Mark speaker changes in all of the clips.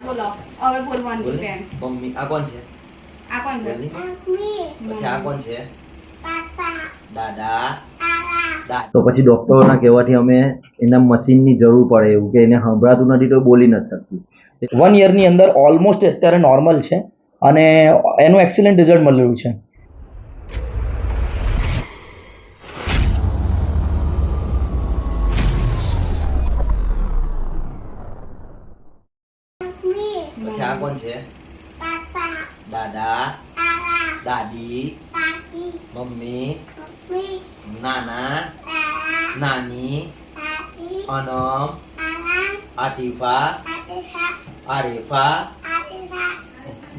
Speaker 1: બોલો હવે બોલવાનું છે બેન.
Speaker 2: મમ્મી આ કોણ છે?
Speaker 1: આ કોણ છે?
Speaker 2: પછી આ કોણ છે? દાદા.
Speaker 3: તો પછી ડૉક્ટરોના કહેવાથી અમે એના મશીનની જરૂર પડે એવું કે એને સંભળાતું નથી તો બોલી નથી શકતું.
Speaker 4: 1 યરની અંદર ઓલમોસ્ટ અત્યારે નોર્મલ છે અને એનું એક્સિલન્ટ રિઝલ્ટ મળેલું છે.
Speaker 2: પછી આ કોણ છે? દાદા. દાદી. મમ્મી. નાના. નાની. અનમ. આતિફા. આરિફા.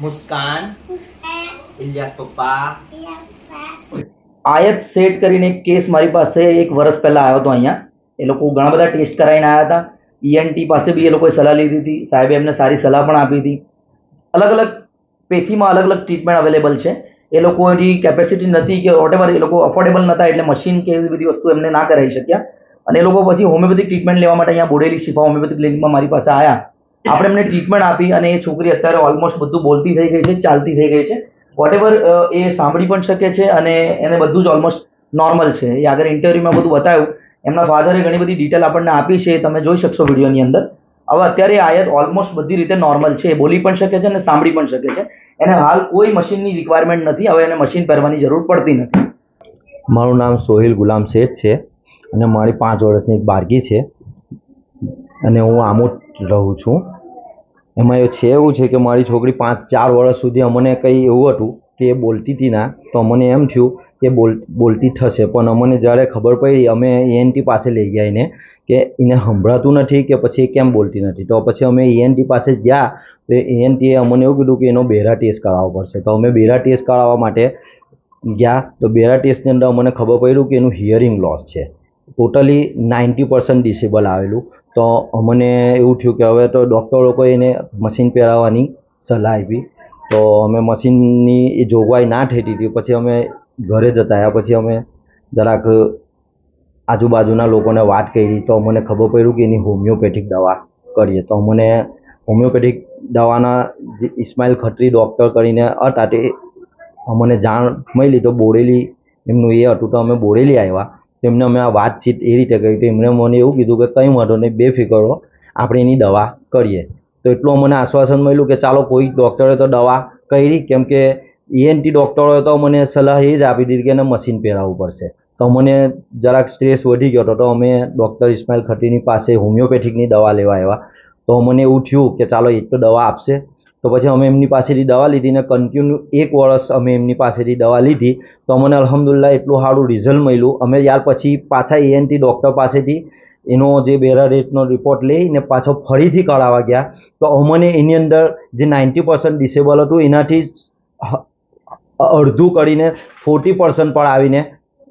Speaker 2: મુસ્કાન. ઇલિયાસ પપ્પા.
Speaker 4: આયત સેટ કરીને એક કેસ મારી પાસે 1 વર્ષ પહેલાં આવ્યો હતો અહીંયા. એ લોકો ઘણા બધા ટેસ્ટ કરાવીને આવ્યા હતા. ENT પાસે બી એ લોકોએ સલાહ લીધી હતી. સાહેબે એમને સારી સલાહ પણ આપી હતી. અલગ અલગ પેથીમાં અલગ અલગ ટ્રીટમેન્ટ અવેલેબલ છે. એ લોકોની કેપેસિટી નથી કે વોટેવર એ લોકો અફોર્ડેબલ નહોતા એટલે મશીન કે એવી બધી વસ્તુ એમને ના કરાવી શક્યા અને એ લોકો પછી હોમિયોપેથિક ટ્રીટમેન્ટ લેવા માટે અહીંયા બોડેલી શિફા હોમિયોપેથિક ક્લિનિકમાં મારી પાસે આવ્યા. આપણે એમને ટ્રીટમેન્ટ આપી અને એ છોકરી અત્યારે ઓલમોસ્ટ બધું બોલતી થઈ ગઈ છે, ચાલતી થઈ ગઈ છે, વોટેવર એ સાંભળી પણ શકે છે અને એને બધું જ ઓલમોસ્ટ નોર્મલ છે. એ આગળ ઇન્ટરવ્યુમાં બધું બતાવ્યું. એમના ફાધરે ઘણી બધી ડિટેલ આપણને આપી છે, તમે જોઈ શકશો વિડીયોની અંદર. હવે અત્યારે આયત ઓલમોસ્ટ બધી રીતે નોર્મલ છે, એ બોલી પણ શકે છે અને સાંભળી પણ શકે છે. એને હાલ કોઈ મશીનની રિક્વાયરમેન્ટ નથી. હવે એને મશીન પહેરવાની જરૂર પડતી નથી.
Speaker 3: મારું નામ સોહિલ ગુલામ શેખ છે અને મારી 5 વર્ષની એક બાળકી છે અને હું આમોદ રહું છું. એમાં એવું છે કે મારી છોકરી 4 વર્ષ સુધી અમને કંઈ એવું હતું કે એ બોલતી હતી ના, તો અમને એમ થયું કે બોલતી થશે, પણ અમને જ્યારે ખબર પડી અમે ENT પાસે લઈ ગયા એને કે એને સંભળાતું નથી કે પછી એ કેમ બોલતી નથી. તો પછી અમે ENT પાસે ગયા તો ENT અમને એવું કીધું કે એનો બેરા ટેસ્ટ કરાવવો પડશે. તો અમે બેરા ટેસ્ટ કરાવવા માટે ગયા તો બેરા ટેસ્ટની અંદર અમને ખબર પડ્યું કે એનું હિયરિંગ લોસ છે, ટોટલી 90% ડિસેબલ આવેલું. તો અમને એવું થયું કે હવે તો ડૉક્ટર લોકોએ એને મશીન પહેરાવવાની સલાહ આપી. તો અમે મશીનની એ જોગવાઈ ના થઈ હતી પછી અમે ઘરે જતા આવ્યા. પછી અમે જરાક આજુબાજુના લોકોને વાત કરી તો અમને ખબર પડ્યું કે એની હોમિયોપેથિક દવા કરીએ. તો અમને હોમિયોપેથિક દવાના જે ઇસ્માઇલ ખત્રી ડૉક્ટર કરીને હતા તે અમને જાણ મળી. તો બોરેલી એમનું એ હતું તો અમે બોરેલી આવ્યા. તેમને અમે આ વાતચીત એ રીતે કરી તો એમણે મને એવું કીધું કે કંઈ વાંધો નહીં, બેફિકર રહો, આપણે એની દવા કરીએ. તો એટલું અમને આશ્વાસન મળ્યું કે ચાલો કોઈ ડૉક્ટરે તો દવા કરી, કેમ કે ENT ડૉક્ટરોએ તો મને સલાહ એ જ આપી દીધી કે એને મશીન પહેરાવવું પડશે. તો મને જરાક સ્ટ્રેસ વધી ગયો હતો. તો અમે ડૉક્ટર ઇસ્માઇલ ખત્રીની પાસે હોમિયોપેથિકની દવા લેવા આવ્યા. તો મને એવું થયું કે ચાલો એક તો દવા આપશે. તો પછી અમે એમની પાસેથી દવા લીધી ને કન્ટિન્યુ 1 વર્ષ અમે એમની પાસેથી દવા લીધી. તો અમને અલ્હમ્દુલિલ્લાહ એટલું સારું રિઝલ્ટ મળ્યું. અમે ત્યાર પછી પાછા ENT ડૉક્ટર પાસેથી એનો જે બેરા રેટનો રિપોર્ટ લઈને પાછો ફરીથી કરાવવા ગયા. તો અમને એની અંદર જે 90% ડિસેબલ હતું એનાથી અડધું કરીને 40% પર આવીને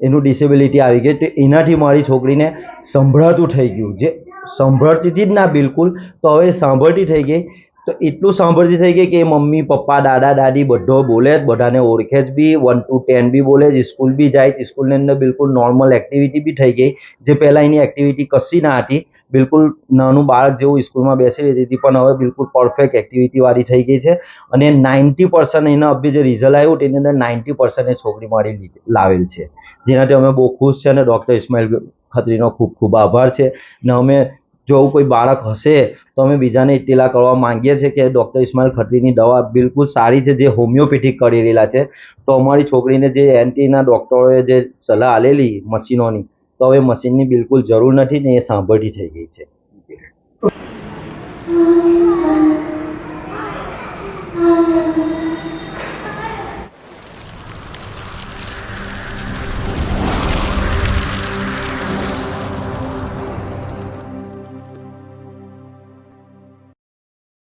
Speaker 3: એનું ડિસેબિલિટી આવી ગઈ. તો એનાથી મારી છોકરીને સંભળાતું થઈ ગયું. જે સાંભળતી હતી જ ના બિલકુલ, તો હવે સાંભળતી થઈ ગઈ. તો એટલું સાંભળતી થઈ ગઈ કે મમ્મી પપ્પા દાદા દાદી બધો બોલે જ, બધાને ઓળખે જ બી, 1 to 10 બી બોલે જ, સ્કૂલ બી જાય. સ્કૂલની અંદર બિલકુલ નોર્મલ એક્ટિવિટી બી થઈ ગઈ. જે પહેલાં એની એક્ટિવિટી કશી ના હતી, બિલકુલ નાનું બાળક જેવું સ્કૂલમાં બેસી રહેતી હતી, પણ હવે બિલકુલ પરફેક્ટ એક્ટિવિટીવાળી થઈ ગઈ છે. અને 90% એના અભી જે રિઝલ્ટ આવ્યું તેની અંદર 90% એ છોકરી મારી લાવેલ છે, જેનાથી અમે બહુ ખુશ છે અને ડૉક્ટર ઇસ્માઇલ ખત્રીનો ખૂબ ખૂબ આભાર છે. ને અમે જો એવું કોઈ બાળક હશે તો અમે બીજાને ઇત્તલા કરવા માંગીએ છીએ કે ડૉક્ટર ઇસ્માઇલ ખત્રીની દવા બિલકુલ સારી છે, જે હોમિયોપેથિક કરી રહેલા છે. તો અમારી છોકરીને જે ENTના ડૉક્ટરોએ જે સલાહ આલેલી મશીનોની, તો હવે મશીનની બિલકુલ જરૂર નથી ને એ સાંભળતી થઈ ગઈ છે.